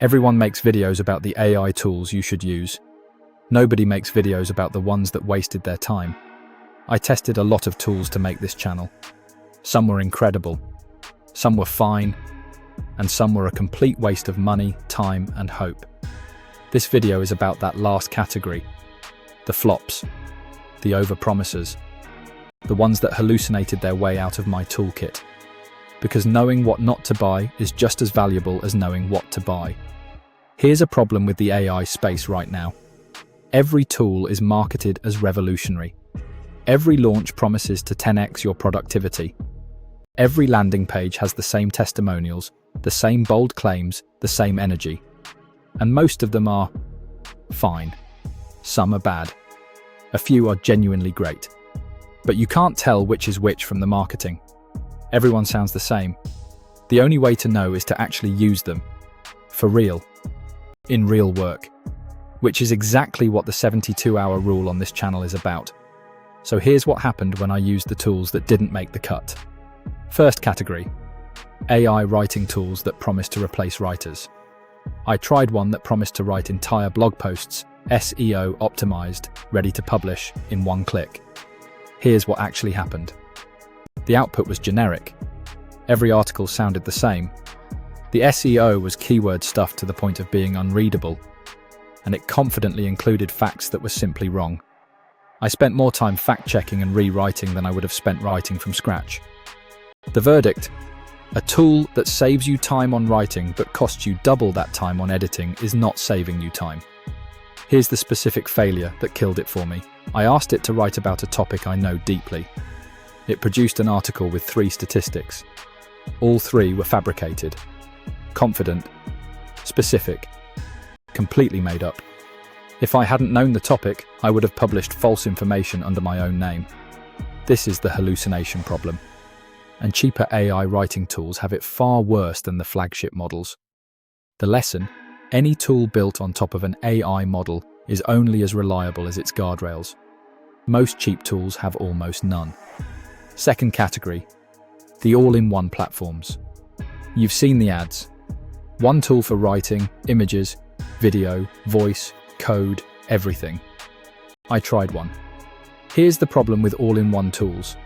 Everyone makes videos about the AI tools you should use. Nobody makes videos about the ones that wasted their time. I tested a lot of tools to make this channel. Some were incredible, some were fine, and some were a complete waste of money, time, and hope. This video is about that last category, the flops, the overpromisers, the ones that hallucinated their way out of my toolkit. Because knowing what not to buy is just as valuable as knowing what to buy. Here's a problem with the AI space right now. Every tool is marketed as revolutionary. Every launch promises to 10x your productivity. Every landing page has the same testimonials, the same bold claims, the same energy. And most of them are fine. Some are bad. A few are genuinely great. But you can't tell which is which from the marketing. Everyone sounds the same. The only way to know is to actually use them. For real. In real work. Which is exactly what the 72-hour rule on this channel is about. So here's what happened when I used the tools that didn't make the cut. First category. AI writing tools that promise to replace writers. I tried one that promised to write entire blog posts, SEO optimized, ready to publish in one click. Here's what actually happened. The output was generic. Every article sounded the same. The SEO was keyword stuff to the point of being unreadable, and it confidently included facts that were simply wrong. I spent more time fact-checking and rewriting than I would have spent writing from scratch. The verdict: a tool that saves you time on writing but costs you double that time on editing is not saving you time. Here's the specific failure that killed it for me. I asked it to write about a topic I know deeply. It produced an article with 3 statistics. All 3 were fabricated, confident, specific, completely made up. If I hadn't known the topic, I would have published false information under my own name. This is the hallucination problem. And cheaper AI writing tools have it far worse than the flagship models. The lesson: any tool built on top of an AI model is only as reliable as its guardrails. Most cheap tools have almost none. Second category, the all-in-one platforms. You've seen the ads. One tool for writing, images, video, voice, code, everything. I tried one. Here's the problem with all-in-one tools.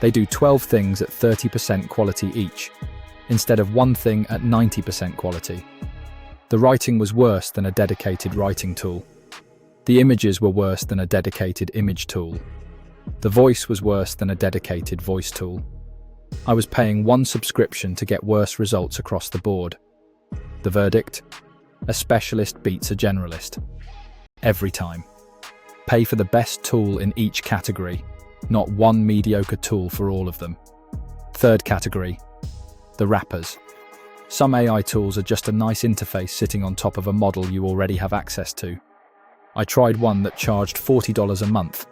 They do 12 things at 30% quality each, instead of one thing at 90% quality. The writing was worse than a dedicated writing tool. The images were worse than a dedicated image tool. The voice was worse than a dedicated voice tool. I was paying one subscription to get worse results across the board. The verdict: a specialist beats a generalist. Every time. Pay for the best tool in each category, not one mediocre tool for all of them. Third category, the wrappers. Some AI tools are just a nice interface sitting on top of a model you already have access to. I tried one that charged $40 a month.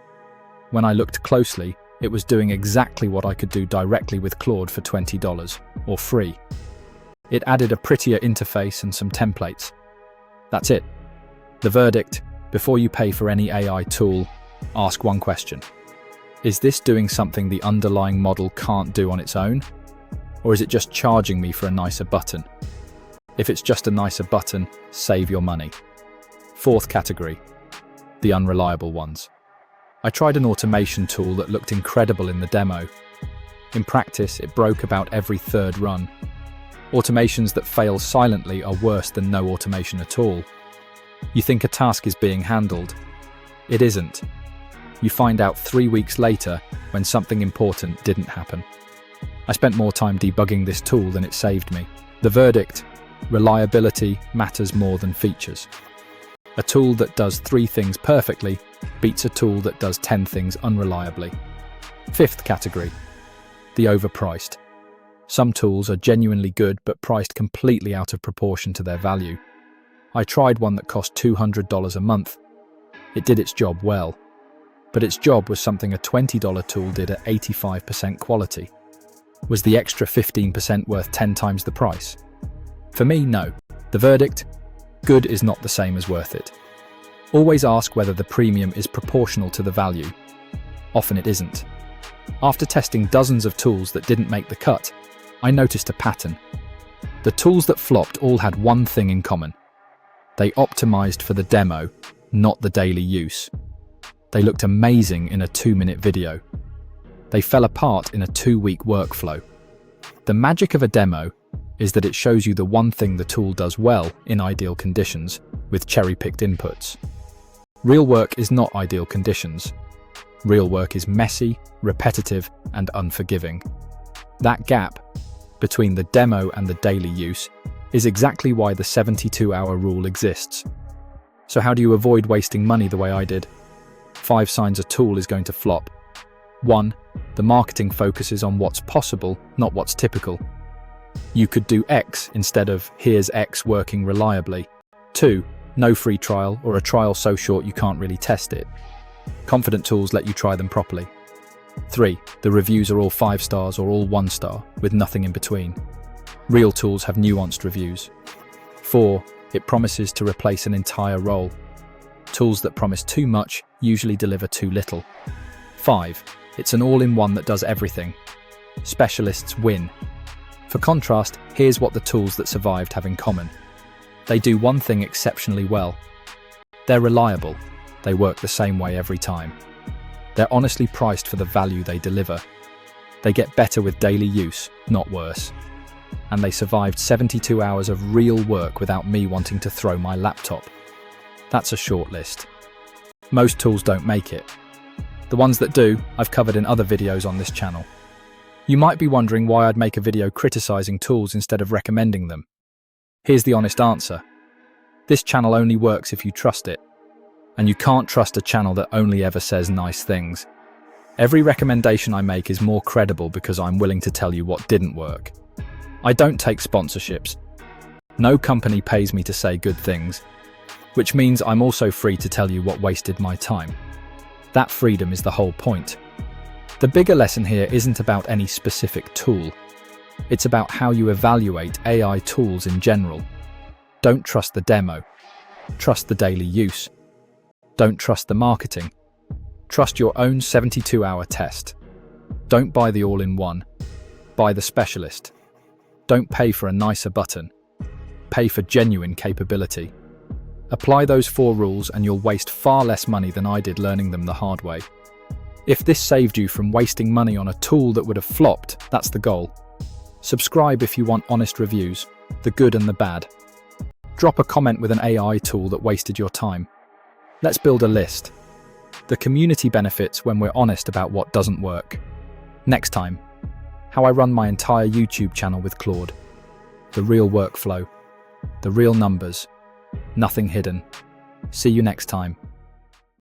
When I looked closely, it was doing exactly what I could do directly with Claude for $20, or free. It added a prettier interface and some templates. That's it. The verdict: before you pay for any AI tool, ask one question. Is this doing something the underlying model can't do on its own? Or is it just charging me for a nicer button? If it's just a nicer button, save your money. Fourth category, the unreliable ones. I tried an automation tool that looked incredible in the demo. In practice, it broke about every third run. Automations that fail silently are worse than no automation at all. You think a task is being handled. It isn't. You find out 3 weeks later when something important didn't happen. I spent more time debugging this tool than it saved me. The verdict: reliability matters more than features. A tool that does 3 things perfectly beats a tool that does 10 things unreliably. Fifth category, the overpriced. Some tools are genuinely good but priced completely out of proportion to their value. I tried one that cost $200 a month. It did its job well, but its job was something a $20 tool did at 85% quality. Was the extra 15% worth 10 times the price? For me, no. The verdict: good is not the same as worth it. Always ask whether the premium is proportional to the value. Often it isn't. After testing dozens of tools that didn't make the cut, I noticed a pattern. The tools that flopped all had one thing in common. They optimized for the demo, not the daily use. They looked amazing in a 2-minute video. They fell apart in a 2-week workflow. The magic of a demo is that it shows you the one thing the tool does well in ideal conditions, with cherry-picked inputs. Real work is not ideal conditions. Real work is messy, repetitive, and unforgiving. That gap between the demo and the daily use is exactly why the 72-hour rule exists. So how do you avoid wasting money the way I did? 5 signs a tool is going to flop. 1. The marketing focuses on what's possible, not what's typical. You could do X instead of here's X working reliably. 2. No free trial or a trial so short you can't really test it. Confident tools let you try them properly. 3. The reviews are all 5 stars or all 1 star, with nothing in between. Real tools have nuanced reviews. 4. It promises to replace an entire role. Tools that promise too much usually deliver too little. 5. It's an all-in-one that does everything. Specialists win. For contrast, here's what the tools that survived have in common. They do one thing exceptionally well. They're reliable. They work the same way every time. They're honestly priced for the value they deliver. They get better with daily use, not worse. And they survived 72 hours of real work without me wanting to throw my laptop. That's a short list. Most tools don't make it. The ones that do, I've covered in other videos on this channel. You might be wondering why I'd make a video criticizing tools instead of recommending them. Here's the honest answer. This channel only works if you trust it. And you can't trust a channel that only ever says nice things. Every recommendation I make is more credible because I'm willing to tell you what didn't work. I don't take sponsorships. No company pays me to say good things, which means I'm also free to tell you what wasted my time. That freedom is the whole point. The bigger lesson here isn't about any specific tool. It's about how you evaluate AI tools in general. Don't trust the demo. Trust the daily use. Don't trust the marketing. Trust your own 72-hour test. Don't buy the all-in-one. Buy the specialist. Don't pay for a nicer button. Pay for genuine capability. Apply those 4 rules and you'll waste far less money than I did learning them the hard way. If this saved you from wasting money on a tool that would have flopped, that's the goal. Subscribe if you want honest reviews, the good and the bad. Drop a comment with an AI tool that wasted your time. Let's build a list. The community benefits when we're honest about what doesn't work. Next time, how I run my entire YouTube channel with Claude. The real workflow. The real numbers. Nothing hidden. See you next time.